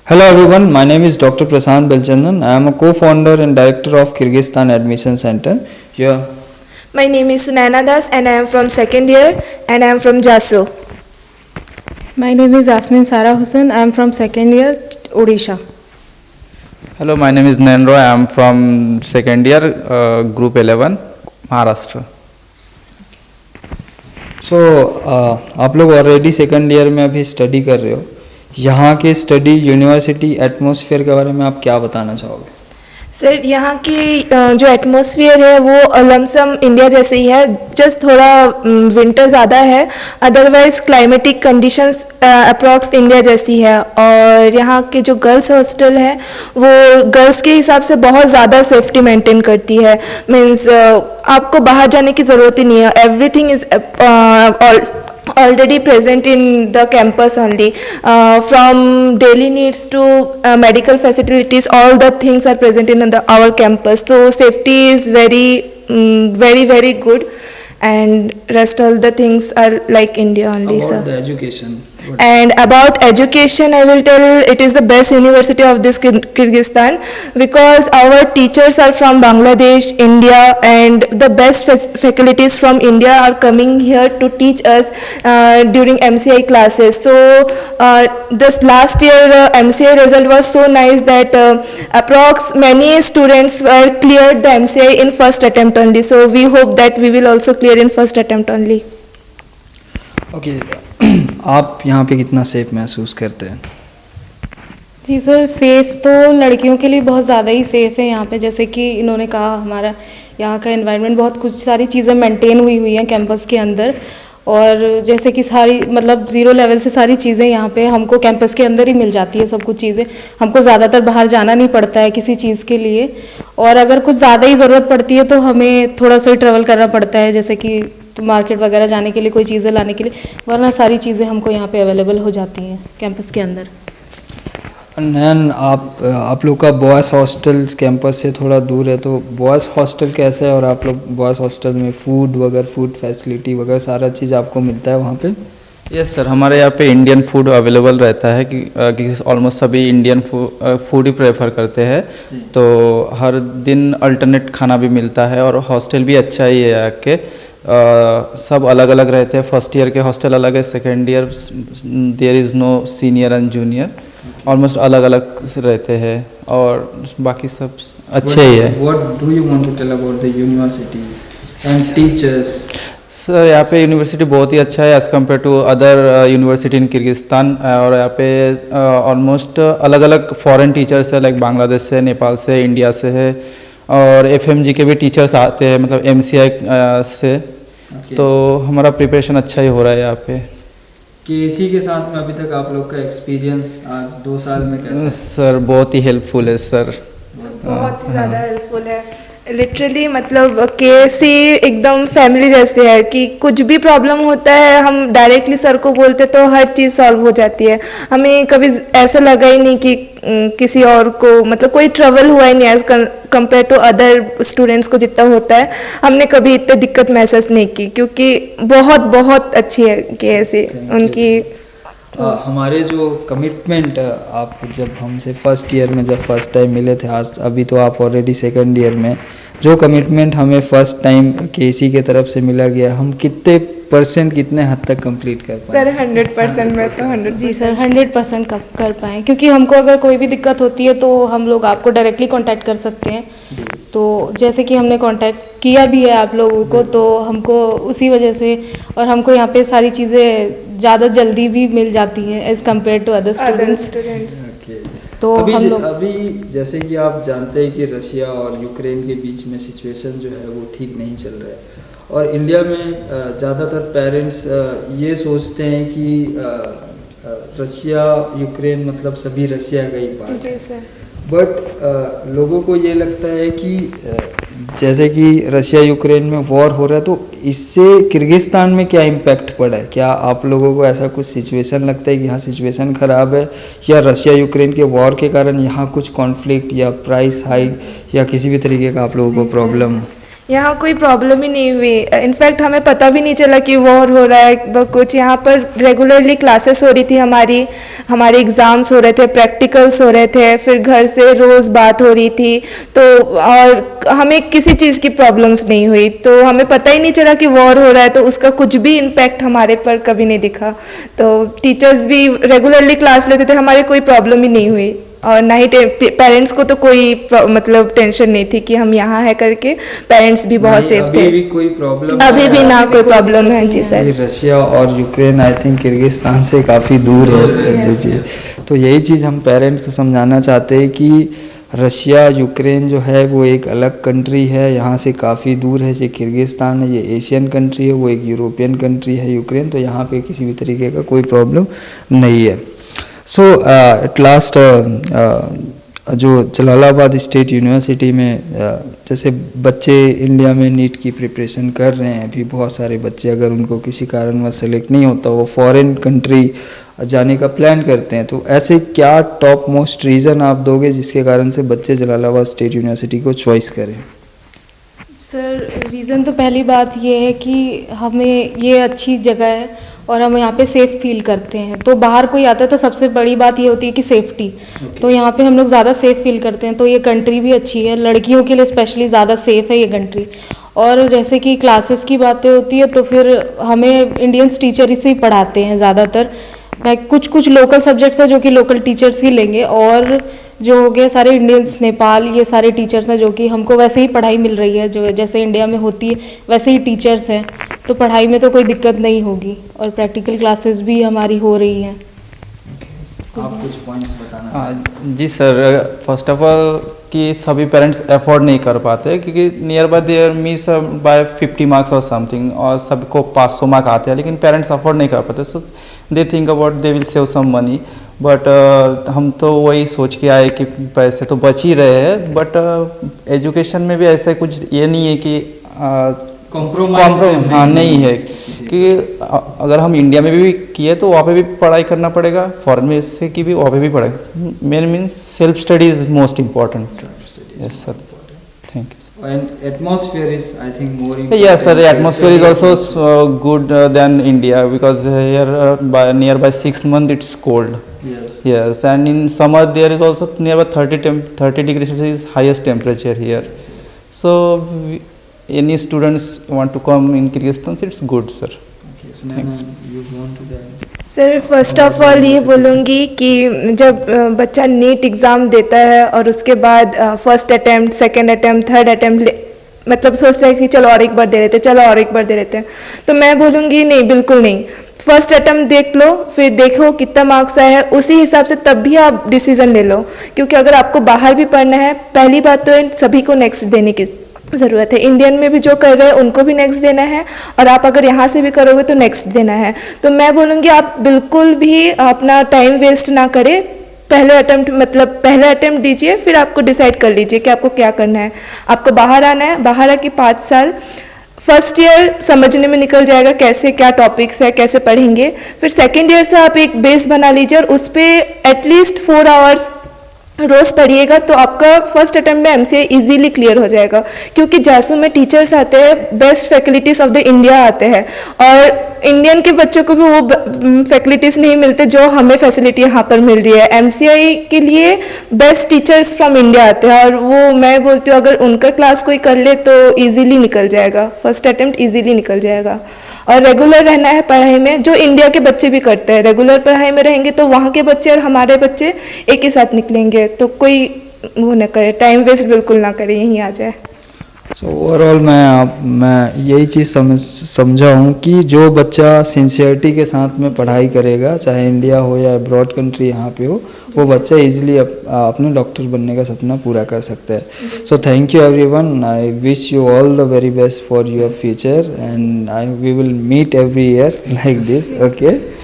Hello everyone, my name is Dr. Prasant Belchandan. I am a co-founder and director of Kyrgyzstan Admission Center. Here, My name is Sunaina Das and I am from second year and I am from Jaso. My name is Asmin Sara Hussain. I am from second year, Odisha. Hello, my name is Nayan Roy. I am from second year, group 11, Maharashtra. so आप लोग already second year में अभी study कर रहे हो. यहाँ के study university atmosphere के बारे में आप क्या बताना चाहोगे? सर यहाँ की जो एटमॉस्फेयर है वो लमसम इंडिया जैसे ही है, जस्ट थोड़ा विंटर ज़्यादा है, otherwise climatic conditions approx India जैसी है. और यहाँ के जो गर्ल्स हॉस्टल है वो गर्ल्स के हिसाब से बहुत ज़्यादा सेफ्टी मेंटेन करती है. मीन्स आपको बाहर जाने की ज़रूरत ही नहीं है. Everything is already present in the campus only, from daily needs to medical facilities, all the things are present in our campus, so safety is very good, and rest all the things are like India only. About sir, the education. and about education I will tell it is the best university of this Kyrgyzstan, because our teachers are from Bangladesh, India, and the best faculties from India are coming here to teach us during MCI classes. So this last year MCI result was so nice that approx many students were cleared the MCI in first attempt only, so we hope that we will also clear in first attempt only. Okay आप यहाँ पे कितना safe महसूस करते हैं? जी sir, safe तो लड़कियों के लिए बहुत ज़्यादा ही सेफ़ है यहाँ पे. जैसे कि इन्होंने कहा, हमारा यहाँ का एनवायरनमेंट बहुत कुछ सारी चीज़ें मेंटेन हुई हैं कैंपस के अंदर. और जैसे कि सारी मतलब ज़ीरो लेवल से सारी चीज़ें यहाँ पे हमको कैंपस के अंदर ही मिल जाती है. सब कुछ चीज़ें हमको ज़्यादातर बाहर जाना नहीं पड़ता है किसी चीज़ के लिए. और अगर कुछ ज़्यादा ही ज़रूरत पड़ती है तो हमें थोड़ा सा ही ट्रैवल करना पड़ता है, जैसे कि मार्केट वगैरह जाने के लिए, कोई चीज़ें लाने के लिए, वरना सारी चीज़ें हमको यहाँ पे अवेलेबल हो जाती हैं कैंपस के अंदर. नयन, आप लोग का बॉयज़ हॉस्टल कैंपस से थोड़ा दूर है, तो बॉयज़ हॉस्टल कैसा है? और आप लोग बॉयज़ हॉस्टल में फूड फैसिलिटी वगैरह सारा चीज़ आपको मिलता है वहाँ पे? यस सर, हमारे यहाँ पे इंडियन फूड अवेलेबल रहता है कि ऑलमोस्ट सभी इंडियन फूड ही प्रेफर करते हैं. तो हर दिन अल्टरनेट खाना भी मिलता है और हॉस्टल भी अच्छा ही है यहाँ के. सब अलग अलग रहते हैं. फर्स्ट ईयर के हॉस्टल अलग है, second year there is no senior and junior, almost अलग अलग रहते हैं. और बाकी सब अच्छे ही है. What do you want to tell about the university and teachers? Sir यहाँ पे यूनिवर्सिटी बहुत ही अच्छा है as compare to other university in Kyrgyzstan. और यहाँ पे ऑलमोस्ट अलग अलग फॉरेन टीचर्स है, लाइक बांग्लादेश से, नेपाल से, इंडिया से है. और FMG के भी टीचर्स आते हैं, मतलब MCI से. तो हमारा प्रिपरेशन अच्छा ही हो रहा है यहाँ पे. KC के साथ में अभी तक आप लोग का एक्सपीरियंस आज 2 साल में कैसा है? सर बहुत ही हेल्पफुल है सर. बहुत ही ज़्यादा हेल्पफुल है. लिटरली मतलब KC एकदम फैमिली जैसे है कि कुछ भी प्रॉब्लम होता है हम डायरेक्टली सर को बोलते तो हर चीज़ सॉल्व हो जाती है. हमें कभी ऐसा लगा ही नहीं कि किसी और को मतलब कोई ट्रबल हुआ ही नहीं as compare to other students को जितना होता है. हमने कभी इतनी दिक्कत महसूस नहीं की, क्योंकि बहुत बहुत अच्छी है KC उनकी. हमारे जो कमिटमेंट, आप जब हमसे फर्स्ट ईयर में जब फर्स्ट टाइम मिले थे, आज अभी तो आप ऑलरेडी सेकंड ईयर में, जो कमिटमेंट हमें फर्स्ट टाइम KC के तरफ से मिला गया, हम कितने हद तक कंप्लीट कर पाए? सर 100% में तो 100. जी सर, 100% कर पाएँ, क्योंकि हमको अगर कोई भी दिक्कत होती है तो हम लोग आपको डायरेक्टली कांटेक्ट कर सकते हैं. तो जैसे कि हमने कांटेक्ट किया भी है आप लोगों को, तो हमको उसी वजह से, और हमको यहाँ पे सारी चीज़ें ज़्यादा जल्दी भी मिल जाती हैं as compare to other students. तो अभी जैसे कि आप जानते हैं कि रशिया और यूक्रेन के बीच में सिचुएशन जो है वो ठीक नहीं चल रहा है. और इंडिया में ज़्यादातर पेरेंट्स ये सोचते हैं कि रशिया यूक्रेन मतलब सभी रशिया का ही पार्ट है. बट लोगों को ये लगता है कि जैसे कि रशिया यूक्रेन में वॉर हो रहा है, तो इससे किर्गिस्तान में क्या इम्पैक्ट पड़ा है? क्या आप लोगों को ऐसा कुछ सिचुएशन लगता है कि यहाँ सिचुएशन ख़राब है, या रशिया यूक्रेन के वॉर के कारण यहाँ कुछ कॉन्फ्लिक्ट या प्राइस हाइक या किसी भी तरीके का आप लोगों को प्रॉब्लम? यहाँ कोई प्रॉब्लम ही नहीं हुई। इनफैक्ट हमें पता भी नहीं चला कि वॉर हो रहा है कुछ। यहाँ पर रेगुलरली क्लासेस हो रही थी, हमारे एग्ज़ाम्स हो रहे थे, प्रैक्टिकल्स हो रहे थे, फिर घर से रोज़ बात हो रही थी। तो और हमें किसी चीज़ की प्रॉब्लम्स नहीं हुई, तो हमें पता ही नहीं चला कि वॉर हो रहा है, तो उसका कुछ भी इम्पैक्ट हमारे पर कभी नहीं दिखा। तो टीचर्स भी रेगुलरली क्लास लेते थे, हमारी कोई प्रॉब्लम ही नहीं हुई। और ना ही पेरेंट्स को तो कोई मतलब टेंशन नहीं थी कि हम यहाँ है करके, पेरेंट्स भी बहुत सेफ थे। अभी भी कोई प्रॉब्लम? अभी भी ना कोई प्रॉब्लम है जी सर। रशिया और यूक्रेन आई थिंक किर्गिस्तान से काफ़ी दूर है जी। तो यही चीज़ हम पेरेंट्स को समझाना चाहते हैं कि रशिया यूक्रेन जो है वो एक अलग कंट्री है, यहाँ से काफ़ी दूर है। ये किर्गिस्तान है, ये एशियन कंट्री है, वो एक यूरोपियन कंट्री है यूक्रेन। तो यहाँ पे किसी भी तरीके का कोई प्रॉब्लम नहीं है। सो एट लास्ट जो जलालाबाद स्टेट यूनिवर्सिटी में जैसे बच्चे इंडिया में नीट की प्रिपरेशन कर रहे हैं, अभी बहुत सारे बच्चे अगर उनको किसी कारणवश सेलेक्ट नहीं होता, वो फॉरेन कंट्री जाने का प्लान करते हैं, तो ऐसे क्या टॉप मोस्ट रीज़न आप दोगे जिसके कारण से बच्चे जलालाबाद स्टेट यूनिवर्सिटी को चॉइस करें? सर रीज़न तो पहली बात ये है कि हमें ये अच्छी जगह है और हम यहाँ पे सेफ़ फील करते हैं। तो बाहर कोई आता है तो सबसे बड़ी बात ये होती है कि सेफ़्टी। तो यहाँ पे हम लोग ज़्यादा सेफ़ फील करते हैं। तो ये कंट्री भी अच्छी है, लड़कियों के लिए स्पेशली ज़्यादा सेफ़ है ये कंट्री। और जैसे कि क्लासेस की बातें होती है तो फिर हमें इंडियंस टीचर ही पढ़ाते हैं ज़्यादातर। कुछ लोकल सब्जेक्ट्स हैं जो कि लोकल टीचर्स ही लेंगे, और जो हो गया सारे इंडियंस, नेपाल, ये सारे टीचर्स हैं जो कि हमको वैसे ही पढ़ाई मिल रही है, जो जैसे इंडिया में होती है वैसे ही टीचर्स हैं। तो पढ़ाई में तो कोई दिक्कत नहीं होगी, और प्रैक्टिकल क्लासेस भी हमारी हो रही हैं। आप कुछ पॉइंट्स बताना? जी सर, फर्स्ट ऑफ ऑल कि सभी पेरेंट्स अफोर्ड नहीं कर पाते, क्योंकि near by there miss by 50 marks और समथिंग, और सबको 500 मार्क आते हैं, लेकिन पेरेंट्स अफोर्ड नहीं कर पाते। So they think about they will save some money, but हम तो वही सोच के आए कि पैसे तो बच ही रहे हैं, बट एजुकेशन में भी ऐसा कुछ ये नहीं है कि कॉम्प्रोमाइज हाँ नहीं है, कि अगर हम इंडिया में भी किए तो वहाँ पे भी पढ़ाई करना पड़ेगा, फॉरेन में इससे की भी वहाँ पे भी पढ़ाई। Main means self study is most important. Yes sir, thank you. And atmosphere is, I think, more important. Yes sir, the atmosphere is also good than India, because here by nearby 6 months it's cold. Yes. Yes, and in summer there is also nearby 30 degrees Celsius is highest temperature here. So any students want to come in Kyrgyzstan, it's good sir. Okay, so Thanks. you want to that? Sir first of all ये बोलूँगी कि जब बच्चा NEET exam देता है और उसके बाद first attempt, second attempt, third attempt मतलब सोचता है कि चलो और एक बार दे देते, चलो और एक बार दे देते हैं, तो मैं बोलूँगी नहीं, बिल्कुल नहीं। फर्स्ट अटैम्प्ट देख लो, फिर देखो कितना मार्क्स आया है, उसी हिसाब से तब भी आप डिसीज़न ले लो। क्योंकि अगर आपको बाहर भी पढ़ना है, पहली बात तो इन सभी को नेक्स्ट देने की ज़रूरत है। इंडियन में भी जो कर रहे हैं उनको भी नेक्स्ट देना है, और आप अगर यहाँ से भी करोगे तो नेक्स्ट देना है। तो मैं बोलूँगी आप बिल्कुल भी अपना टाइम वेस्ट ना करें, पहले अटेम्प्ट दीजिए, फिर आपको डिसाइड कर लीजिए कि आपको क्या करना है। आपको बाहर आना है, बाहर आके 5 साल फर्स्ट ईयर समझने में निकल जाएगा कैसे क्या टॉपिक्स है, कैसे पढ़ेंगे। फिर सेकेंड ईयर से आप एक बेस बना लीजिए और उस पर एटलीस्ट 4 आवर्स रोज़ पढ़िएगा, तो आपका फर्स्ट अटेम्प्ट में एमसीए इजीली क्लियर हो जाएगा। क्योंकि जासू में टीचर्स आते हैं, best faculties of the India आते हैं, और इंडियन के बच्चों को भी वो फैकल्टीज़ नहीं मिलते जो हमें फैसिलिटी यहाँ पर मिल रही है। एमसीआई के लिए बेस्ट टीचर्स फ्रॉम इंडिया आते हैं, और वो मैं बोलती हूँ अगर उनका क्लास कोई कर ले तो ईजीली निकल जाएगा, फर्स्ट अटेम्प्ट ईजीली निकल जाएगा। और रेगुलर रहना है पढ़ाई में, जो इंडिया के बच्चे भी करते हैं। रेगुलर पढ़ाई में रहेंगे तो वहाँ के बच्चे और हमारे बच्चे एक ही साथ निकलेंगे, तो कोई वो ना करे, टाइम वेस्ट बिल्कुल ना करे, यहीं आ जाए। सो ओवरऑल मैं यही चीज़ समझा हूँ कि जो बच्चा सिंसियरिटी के साथ में पढ़ाई करेगा, चाहे इंडिया हो या अब्रॉड कंट्री यहाँ पे हो, वो बच्चा इजीली अपने डॉक्टर बनने का सपना पूरा कर सकता है। So thank you everyone, I wish you all the very best for your future, and we will meet every year like this. Okay.